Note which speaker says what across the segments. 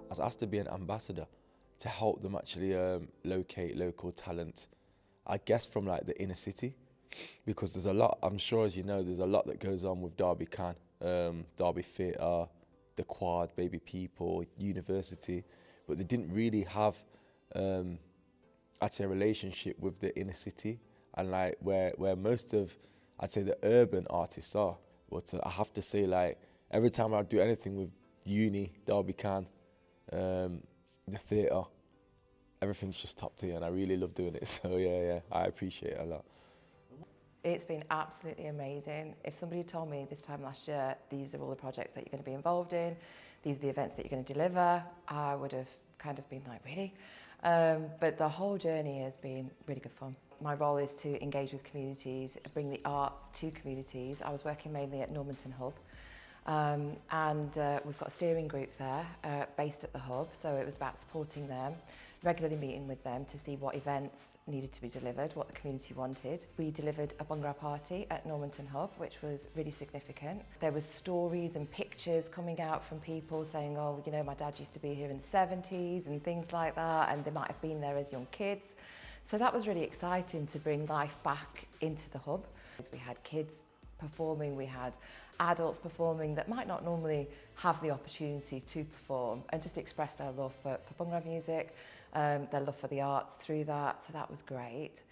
Speaker 1: was asked to be an ambassador to help them actually locate local talent, I guess from like the inner city, because there's a lot, I'm sure as you know, there's a lot that goes on with Derby Can, Derby Theatre, the Quad, Baby People, University, but they didn't really have, I'd say, a relationship with the inner city and like where most of, I'd say, the urban artists are. But I have to say, like, every time I do anything with uni, Derby Can, the theatre, everything's just top tier, and I really love doing it. So yeah, I appreciate it a lot.
Speaker 2: It's been absolutely amazing. If somebody had told me this time last year, these are all the projects that you're going to be involved in, these are the events that you're going to deliver, I would have kind of been like, really? But the whole journey has been really good fun. My role is to engage with communities, bring the arts to communities. I was working mainly at Normanton Hub. We've got a steering group there based at the hub, so it was about supporting them, regularly meeting with them to see what events needed to be delivered, what the community wanted. We delivered a Bhangra party at Normanton Hub, which was really significant. There was stories and pictures coming out from people saying, oh, you know, my dad used to be here in the 70s and things like that, and they might have been there as young kids. So that was really exciting to bring life back into the hub. We had kids performing, we had adults performing that might not normally have the opportunity to perform and just express their love for Bhangra music, their love for the arts through that, so that was great.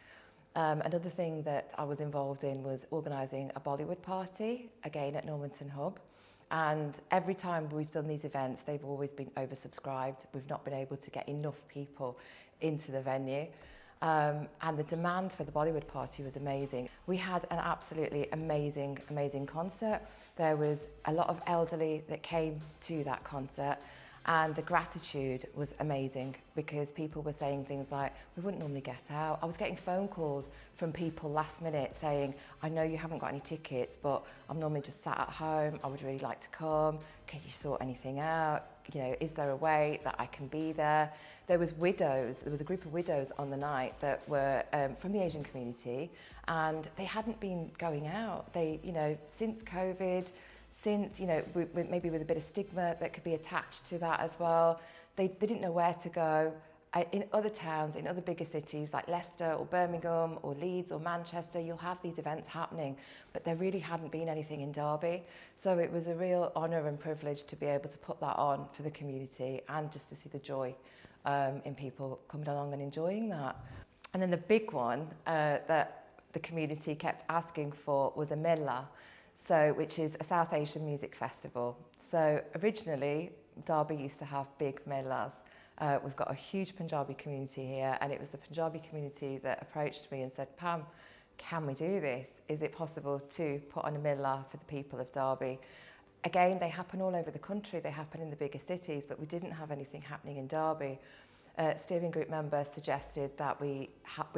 Speaker 2: Another thing that I was involved in was organising a Bollywood party, again at Normanton Hub. And every time we've done these events, they've always been oversubscribed. We've not been able to get enough people into the venue. And the demand for the Bollywood party was amazing. We had an absolutely amazing concert. There was a lot of elderly that came to that concert, and the gratitude was amazing because people were saying things like, we wouldn't normally get out. I was getting phone calls from people last minute saying, I know you haven't got any tickets, but I'm normally just sat at home. I would really like to come. Can you sort anything out? You know, is there a way that I can be there? There was widows, there was a group of widows on the night that were from the Asian community, and they hadn't been going out. They, you know, since COVID, since, you know, maybe with a bit of stigma that could be attached to that as well, they didn't know where to go. In other towns, in other bigger cities like Leicester or Birmingham or Leeds or Manchester, you'll have these events happening, but there really hadn't been anything in Derby. So it was a real honour and privilege to be able to put that on for the community and just to see the joy in people coming along and enjoying that. And then the big one that the community kept asking for was a Mela, which is a South Asian music festival. So originally, Derby used to have big Melas. We've got a huge Punjabi community here, and it was the Punjabi community that approached me and said, Pam, can we do this? Is it possible to put on a Mela for the people of Derby? Again, they happen all over the country, they happen in the bigger cities, but we didn't have anything happening in Derby. Steering group member suggested that we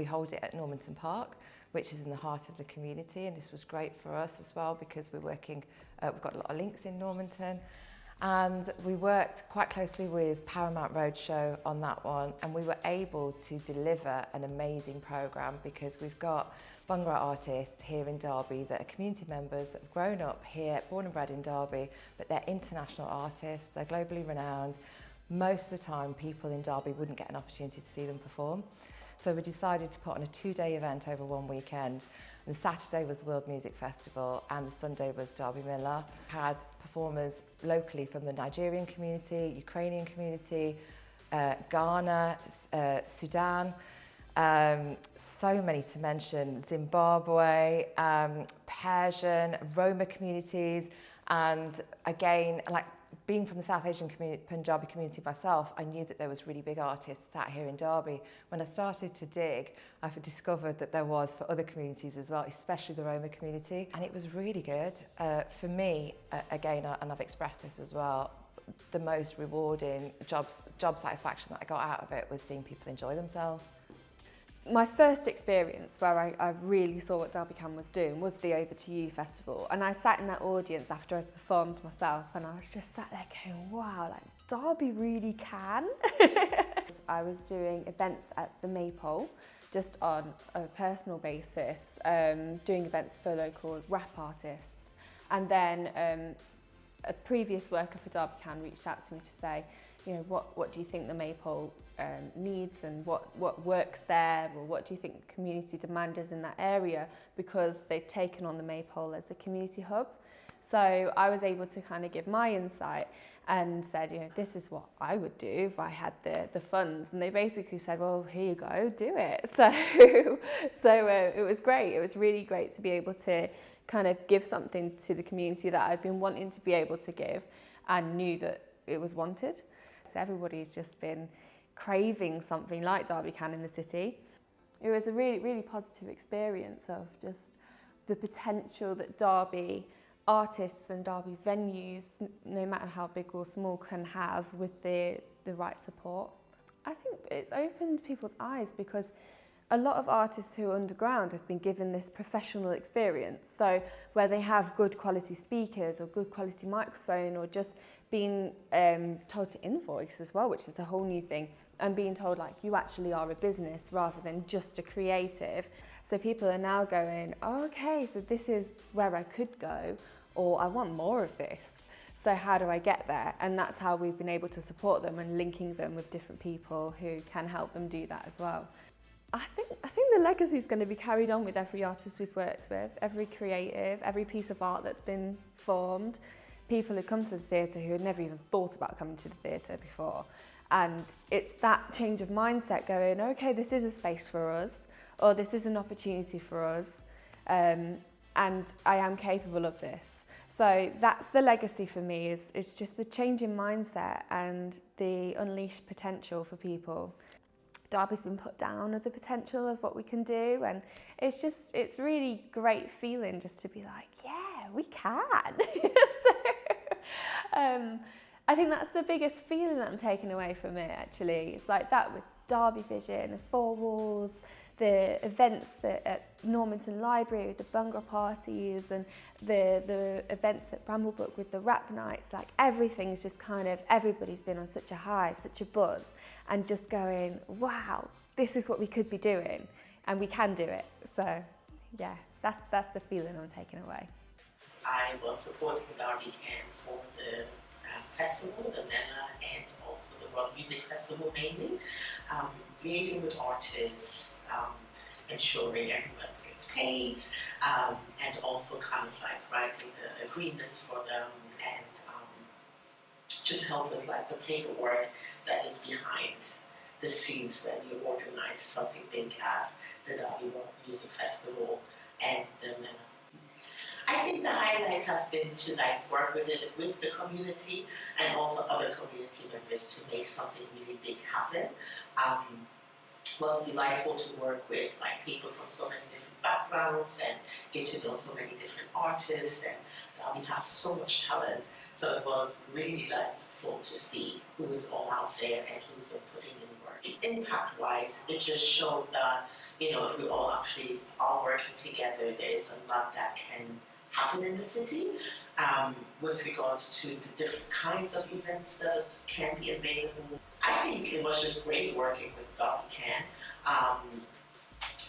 Speaker 2: hold it at Normanton Park, which is in the heart of the community, and this was great for us as well because we're working, we've got a lot of links in Normanton. And we worked quite closely with Paramount Roadshow on that one, and we were able to deliver an amazing programme because we've got Bhangra artists here in Derby that are community members that have grown up here, born and bred in Derby, but they're international artists, they're globally renowned. Most of the time, people in Derby wouldn't get an opportunity to see them perform. So we decided to put on a 2-day event over one weekend. And the Saturday was the World Music Festival and the Sunday was Derby Mela. Had performers locally from the Nigerian community, Ukrainian community, Ghana, Sudan, so many to mention, Zimbabwe, Persian, Roma communities, and again, like being from the South Asian Punjabi community myself, I knew that there was really big artists sat here in Derby. When I started to dig, I discovered that there was for other communities as well, especially the Roma community, and it was really good. For me, again, and I've expressed this as well, the most rewarding job satisfaction that I got out of it was seeing people enjoy themselves.
Speaker 3: My first experience where I really saw what Derby Can was doing was the Over to You festival, and I sat in that audience after I performed myself and I was just sat there going, wow, like Derby really can. I was doing events at the Maypole just on a personal basis, doing events for local rap artists, and then a previous worker for Derby Can reached out to me to say, you know, what do you think the Maypole needs, and what works there, or what do you think community demand is in that area, because they've taken on the Maypole as a community hub. So I was able to kind of give my insight and said, you know, this is what I would do if I had the funds. And they basically said, well, here you go, do it. So, it was great. It was really great to be able to kind of give something to the community that I'd been wanting to be able to give and knew that it was wanted. So everybody's just been craving something like Derby Can in the city. It was a really, really positive experience of just the potential that Derby artists and Derby venues, no matter how big or small, can have with the right support. I think it's opened people's eyes, because a lot of artists who are underground have been given this professional experience. So where they have good quality speakers or good quality microphone, or just being told to invoice as well, which is a whole new thing, and being told like you actually are a business rather than just a creative. So people are now going, oh, okay, so this is where I could go, or I want more of this. So how do I get there? And that's how we've been able to support them and linking them with different people who can help them do that as well. I think the legacy is going to be carried on with every artist we've worked with, every creative, every piece of art that's been formed, people who come to the theatre who had never even thought about coming to the theatre before. And it's that change of mindset going, okay, this is a space for us, or this is an opportunity for us, and I am capable of this. So that's the legacy for me, is just the change in mindset and the unleashed potential for people. Derby's been put down of the potential of what we can do, and it's really great feeling just to be like, yeah, we can. I think that's the biggest feeling that I'm taking away from it, actually. It's like that with Derby Vision, the Four Walls, the events at Normanton Library with the Bhangra parties, and the events at Bramblebrook with the rap nights. Like everything's just kind of, everybody's been on such a high, such a buzz, and just going, wow, this is what we could be doing, and we can do it. So yeah, that's the feeling I'm taking away.
Speaker 4: I was supporting Derby Can for the festival, the MENA, and also the World Music Festival mainly, liaising with artists, ensuring everyone gets paid, and also kind of like writing the agreements for them, and just help with like the paperwork that is behind the scenes when you organize something big as the Derby World Music Festival and the MENA. I think the highlight has been to like work with the community and also other community members to make something really big happen. It was delightful to work with like people from so many different backgrounds and get to know so many different artists, and Derby has so much talent. So it was really delightful to see who is all out there and who's been putting in work. Impact-wise, it just showed that, you know, if we all actually are working together, there's a lot that can happen in the city with regards to the different kinds of events that can be available. I think it was just great working with Derby Can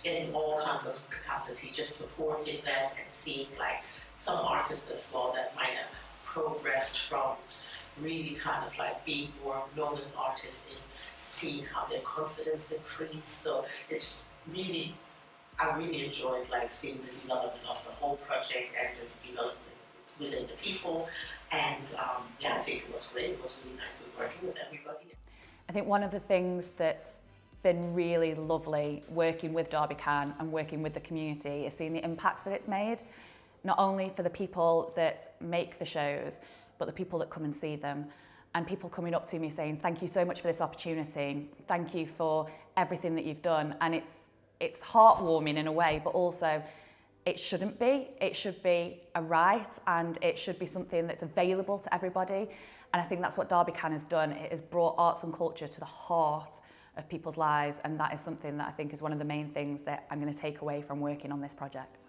Speaker 4: in all kinds of capacity, just supporting them and seeing like some artists as well that might have progressed from really kind of like being more novice artists in seeing how their confidence increased. So it's really, I really enjoyed like seeing the development of the whole project and the development within the people. And yeah, I think it was great. It was really nice working with everybody.
Speaker 5: I think one of the things that's been really lovely working with Derby Can and working with the community is seeing the impact that it's made, not only for the people that make the shows, but the people that come and see them. And people coming up to me saying, thank you so much for this opportunity. Thank you for everything that you've done. And it's heartwarming in a way, but also it shouldn't be. It should be a right, and it should be something that's available to everybody. And I think that's what Derby Can has done. It has brought arts and culture to the heart of people's lives, and that is something that I think is one of the main things that I'm going to take away from working on this project.